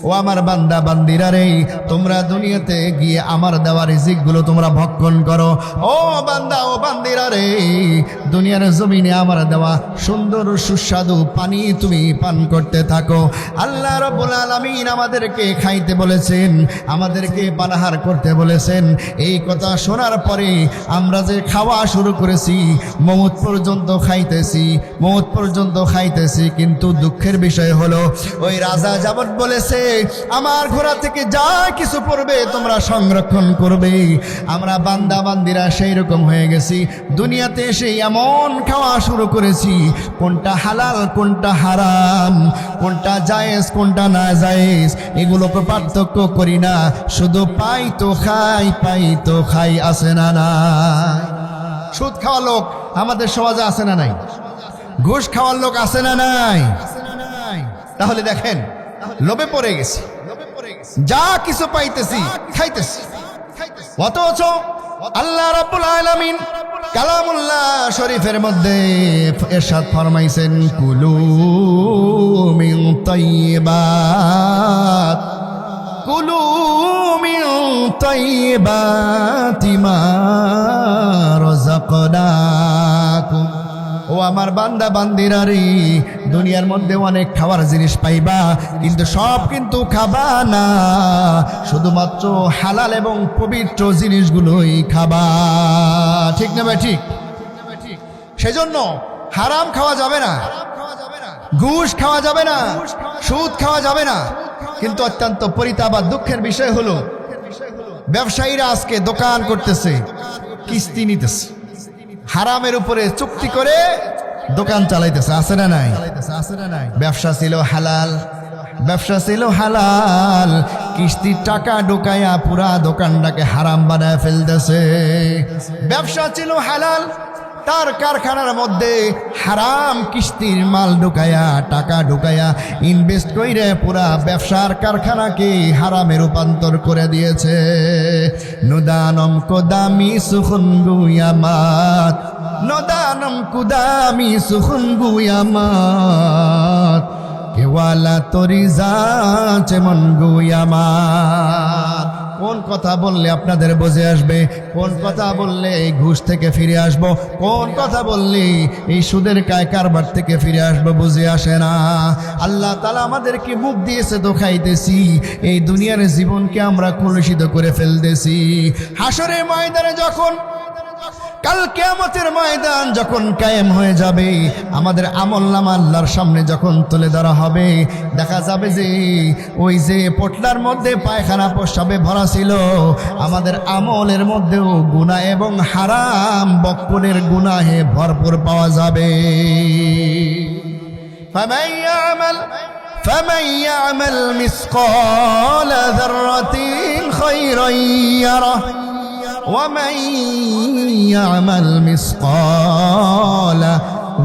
ও আমার বান্দা বান্দিরা রে, তোমরা দুনিয়াতে গিয়ে আমার দেওয়া রিজিকগুলো তোমরা ভক্ষণ করো। ও বান্দা ও বান্দিরা রে, দুনিয়ার জমিনে আমার দেওয়া সুন্দর সুস্বাদু পানি তুমি পান করতে থাকো। আল্লাহ রাব্বুল আলামিন আমাদেরকে খাইতে বলেছেন, আমাদেরকে পানাহার করতে বলেছেন। এই কথা শোনার পরে আমরা যে খাওয়া শুরু করেছি, মওত পর্যন্ত খাইতেছি, কিন্তু দুঃখের বিষয় হলো ওই রাজা যাবত বলেছে আমার ঘোড়া থেকে যা কিছু পড়বে তোমরা সংরক্ষণ করবে। আমরা বান্দা বান্দিরা সেই রকম হয়ে গেছি, দুনিয়াতে এসে এমন খাওয়া শুরু করেছি, কোনটা হালাল কোনটা হারাম, কোনটা জায়েজ কোনটা না জায়েজ এগুলোকে পার্থক্য করি না, শুধু পাই তো খাই, আছে না নাই? সুদ খাওয়া লোক আমাদের সমাজে আছে না নাই? ঘুষ খাওয়ার লোক আছে না নাই? তাহলে দেখেন, লোভে পড়ে গেছি, যা কিছু পাইতেছি খাইতেছি। অথচ আল্লাহ রাব্বুল আলামিন কালামুল্লাহ শরীফের মধ্যে ইরশাদ ফরমাইছেন কুলু মিন তাইয়্যিবাত, কুলু মিন তাইয়্যিবাতি মা রাযাকনাকুম। ও আমার বান্দা বান্দিরা রে, দুনিয়ার মধ্যে অনেক খাবার জিনিস পাইবা, কিন্তু সব কিন্তু খাবা না, শুধুমাত্র হালাল এবং পবিত্র জিনিসগুলোই খাবা। ঠিক না ভাই? ঠিক। সেজন্য হারাম খাওয়া যাবে না, ঘুষ খাওয়া যাবে না, সুদ খাওয়া যাবে না। কিন্তু অত্যন্ত পরিতাপ আর দুঃখের বিষয় হলো ব্যবসায়ীরা আজকে দোকান করতেছে, কিস্তি নিতেছে, হারামের উপরে চুক্তি করে দোকান চালাইতেছে, আছে না নাই? ব্যবসা ছিল হালাল, কিস্তির টাকা ঢুকাইয়া পুরা দোকানটাকে হারাম বানায় ফেলতেছে। ব্যবসা ছিল হালাল, তার কারখানার মধ্যে হারাম কিস্তির মাল ঢুকাইয়া টাকা ঢুকাইয়া ইনভেস্ট কইরে পুরা ব্যবসার কারখানাকে হারামে রূপান্তর করে দিয়েছে। নুদানম কোদামি সুখুন গুয়ামাত, নুদানম কুদামি সুখুন গুয়ামাত, কেওয়ালা তরিজা চেমন গুয়ামাত। কোন কথা বললে আপনাদের বুঝে আসবে? কোন কথা বললে এই ঘুষ থেকে ফিরে আসব? কোন কথা বললে এই সুদের কারবার থেকে ফিরে আসবো? বুঝে আসে না। আল্লাহ তাআলা আমাদেরকে মুখ দিয়েছে তো খাইতেছি, এই দুনিয়ার জীবনকে আমরা কলুষিত করে ফেলতেছি। হাসরের ময়দানে যখন, কাল কিয়ামতের ময়দান যখন কায়েম হয়ে যাবে, আমাদের আমলনামা আল্লাহর সামনে যখন তুলে ধরা হবে, দেখা যাবে যে ওই যে পোটলার মধ্যে পায়খানা প্রস্রাবে ভরা ছিল, আমাদের আমলের মধ্যেও গুনাহ এবং হারাম বক্করের গুনাহে ভরপুর পাওয়া যাবে। ফামান ইয়ামাল মিসকালা যাররাতিন খায়রান ইয়ারাহ ومن يعمل مثقال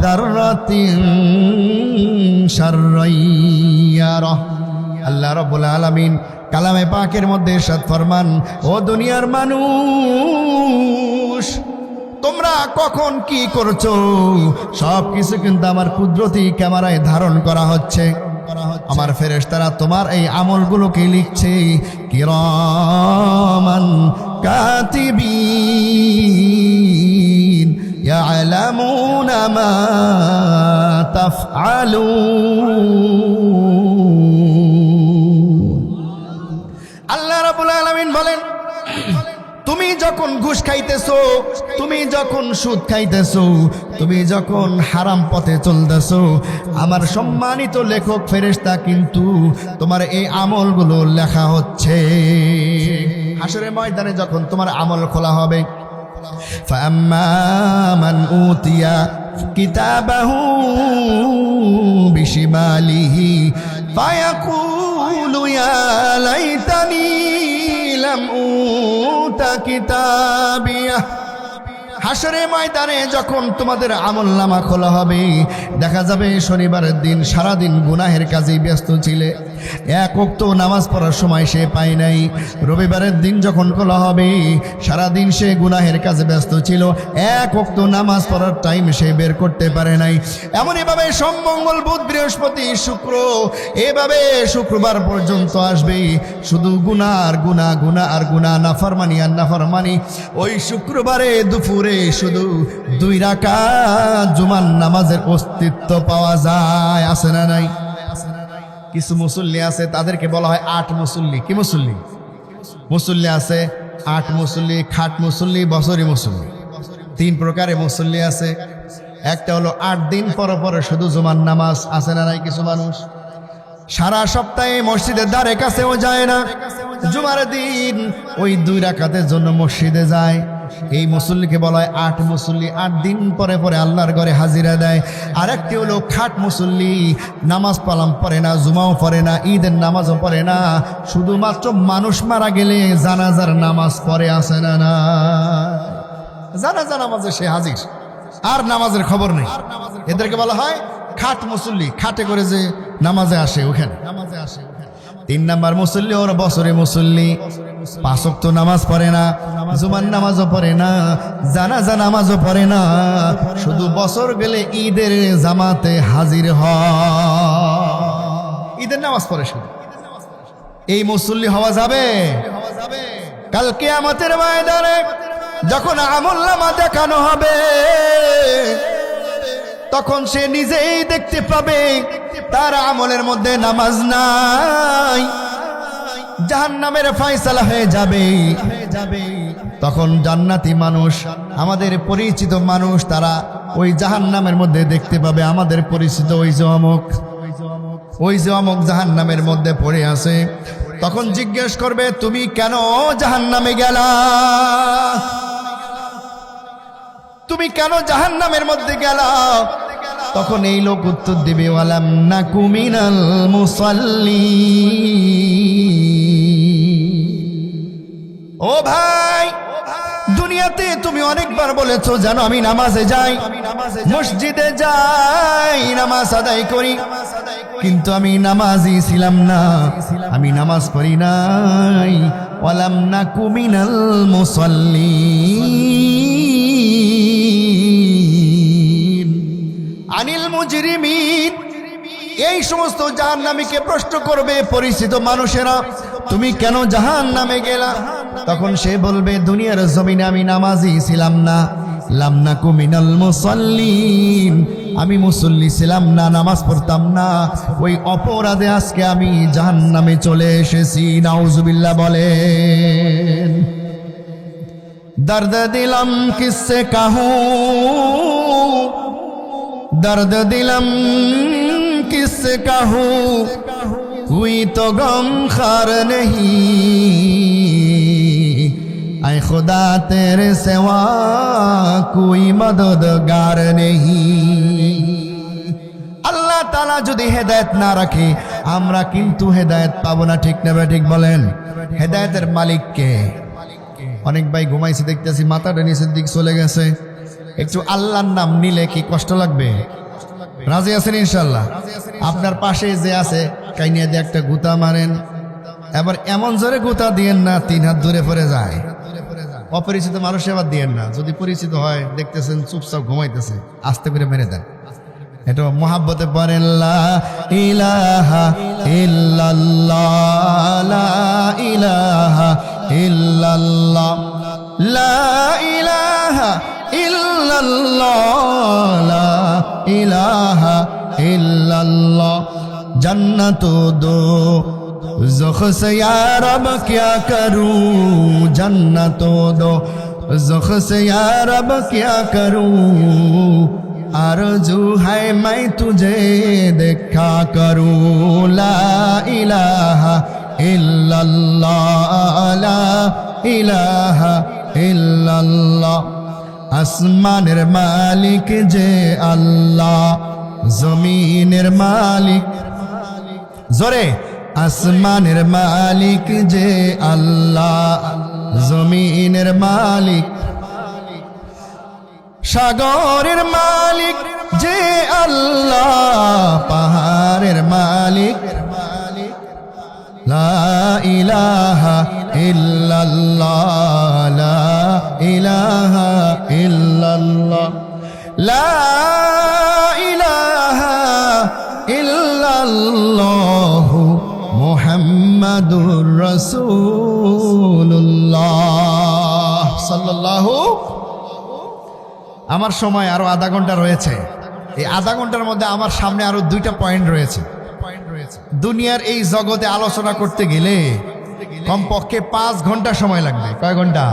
ذرة شرا يره। আল্লাহ রাব্বুল আলামিন কালামে পাকের মধ্যে ইরশাদ ফরমান, ও দুনিয়ার মানুষ, তোমরা কখন কি করছো সব কিছু কিন্তু আমার কুদরতি ক্যামেরায় ধারণ করা হচ্ছে। আমার ফেরেশতারা তোমার এই আমলগুলোকে লিখছে। কিরামান কাতিবিন ইয়ালামুনা মা তাফআলুন। আল্লাহ রাব্বুল আলামিন বলেন, তুমি যখন ঘুষ খাই খাইতেছো, তুমি যখন সুদ খাইতেছো, তুমি যখন হারাম পথে চলতেছো, আমার সম্মানিত লেখক ফেরেশতা কিন্তু তোমার এই আমলগুলো লেখা হচ্ছে। হাসরের ময়দানে যখন তোমার আমল খোলা হবে, فأما من أوتي كتابه بشماله فيقول يا ليتني لم أوت كتابيه। হাসরের ময়দানে যখন তোমাদের আমলনামা খোলা হবে, দেখা যাবে শনিবারের দিন সারাদিন গুনাহের কাজে ব্যস্ত ছিলে, এক ওয়াক্ত নামাজ পড়ার সময় সে পায় নাই। রবিবারের দিন যখন খোলা হবে, সারাদিন সে গুনাহের কাজে ব্যস্ত ছিল, এক ওয়াক্ত নামাজ পড়ার টাইম সে বের করতে পারে নাই। এমন এভাবে সোম মঙ্গল বুধ বৃহস্পতি শুক্র, এভাবে শুক্রবার পর্যন্ত আসবে, শুধু গুনাহ আর গুনাহ, গুনাহ আর গুনাহ, নাফরমানি আর নাফরমানি। ওই শুক্রবারে দুপুরে শুধু 2 রাকাত জুমার নামাজের অস্তিত্ব পাওয়া যায়, আছে না নাই? কিছু মুসল্লি আছে, তাদেরকে বলা হয় 8 মুসল্লি। কি মুসল্লি? মুসল্লি আছে 8 মুসল্লি, খাট মুসল্লি, বছরি মুসল্লি। 3 প্রকারের মুসল্লি আছে। একটা হলো 8 দিন পর পর শুধু জুমার নামাজ, আছে না নাই? কিছু মানুষ সারা সপ্তাহে মসজিদের ধারে কাছেও যায় না, জুমার দিন ওই 2 রাকাতের জন্য মসজিদে যায়। এই মুসল্লিকে বলা হয় 8 মুসল্লি, 8 দিন পরে পরে আল্লাহর ঘরে হাজিরা দেয়। আর একটি হলো খাট মুসল্লি, নামাজ পালাম পড়ে না, জুমাও পড়ে না, ঈদের নামাজও পড়ে না, শুধুমাত্র মানুষ মারা গেলে জানাজার নামাজ পড়ে, আসে না না? জানাজা নামাজে সে হাজির, আর নামাজের খবর নেই। এদেরকে বলা হয় খাট মুসল্লি, খাটে করে যে নামাজে আসে ওখানে। 3 নাম্বার মুসল্লি ওর বছরে মুসল্লি, 5 ওয়াক্ত নামাজ পড়ে না, জুমার নামাজও পড়ে না, জানাজা নামাজও পড়ে না, শুধু বছর গেলে ঈদের জামাতে হাজির হয়, ঈদের নামাজ পড়ে শুধু। এই মুসল্লি হওয়া যাবে? কাল কিয়ামতের ময়দানে যখন আমলনামা দেখানো হবে, তখন সে নিজেই দেখতে পাবে তার আমলের মধ্যে নামাজ নাই, জাহান্নামের ফয়সালা হয়ে যাবে। তখন জান্নাতি মানুষ, আমাদের পরিচিত মানুষ, তারা ওই জাহান্নামের মধ্যে দেখতে পাবে আমাদের পরিচিত ওই যে অমুক জাহান্নামের মধ্যে পড়ে আছে। তখন জিজ্ঞেস করবে, তুমি কেন জাহান্নামে গেলা? তুমি কেন জাহান্নামের মধ্যে গেলা? তখন এই লোক উত্তর দিবে, ওয়ালাম নাকু মিনাল মুসাল্লিন। ও ভাই, দুনিয়াতে তুমি অনেকবার বলেছো জানো আমি নামাজে যাই, মসজিদে যাই, নামাজ আদায় করি, কিন্তু আমি নামাজই ছিলাম না, আমি নামাজ পড়ি নাই। ওয়ালাম নাকু মিনাল মুসাল্লিন আনিল মুজরিমিন। এই সমস্ত জাহান্নামীকে প্রশ্ন করবে পরিচিত মানুষেরা, তুমি কেন জাহান্নামে গেলা? তখন সে বলবে, দুনিয়ার জমিনে আমি নামাজি ছিলাম না, লাম নাকু মিনাল মুসাল্লিন, আমি মুসল্লি ছিলাম না, নামাজ পড়তাম না, ওই অপরাধে আজকে আমি জাহান্নামে চলে এসেছি। নাউজুবিল্লাহ বলেন। দর্দ দিলাম কিসসে কাহूं, दर्द दिलम किससे कहूं, हुई तो गम खार नहीं, ऐ खुदा तेरे सिवा कोई मददगार नहीं। আল্লাহ তাআলা যদি হেদায়েত না রাখে আমরা কিন্তু হেদায়েত পাবো না, ঠিক না ঠিক বলেন? হেদায়েতের মালিক কে? অনেক ভাই ঘুমাইছে দেখতেছি, মাথাটা নিচের দিক চলে গেছে। একটু আল্লাহর নাম নিলে কি কষ্ট লাগবে? রাজি আছেন ইনশাল্লাহ? আপনার পাশে যে আছে কাইনিয়া দিয়ে একটা গুতা মারেন, এবার এমন জোরে গুতা দিয়েন না 3 হাত দূরে পড়ে যায়। অপরিচিত মানুষ এবার দিয়েন না, যদি পরিচিত হয় দেখতেছেন চুপচাপ ঘুমাইতেছে, আস্তে করে মেরে দেন। এটা মোহাব্বতে পড়েন, লা ইলাহা ইল্লাল্লাহ, লা ইলাহা ইল্লাল্লাহ, লা ইলাহা ইল্লাল্লাহ, লা ইলাহা ইল্লাল্লাহ। जन्नत दो ज़ुख से या रब क्या करूं, जन्नत दो ज़ुख से या रब क्या करूं, आरज़ू है मैं तुझे देखा करूं। ला इलाहा इल्लल्लाह, ला इलाहा इल्लल्लाह। আসমানের মালিক যে আল্লাহ, জমিনের মালিক, জোরে আসমানের মালিক যে আল্লাহ, জমিনের মালিক, সাগরের মালিক যে আল্লাহ, পাহাড়ের মালিক। লা ইলাহা ইল্লাল্লাহ, লা ইলাহা ইল্লাল্লাহ, লা ইলাহা ইল্লাল্লাহ, মুহাম্মাদুর রাসূলুল্লাহ সাল্লাল্লাহু। আমার সময় আরো আধা ঘন্টা রয়েছে। এই আধা ঘন্টার মধ্যে আমার সামনে আরো 2টা পয়েন্ট রয়েছে। দুনিয়ার এই জগতে আলোচনা করতে গেলে কমপক্ষে 5 ঘন্টা সময় লাগবে। কয় ঘন্টা?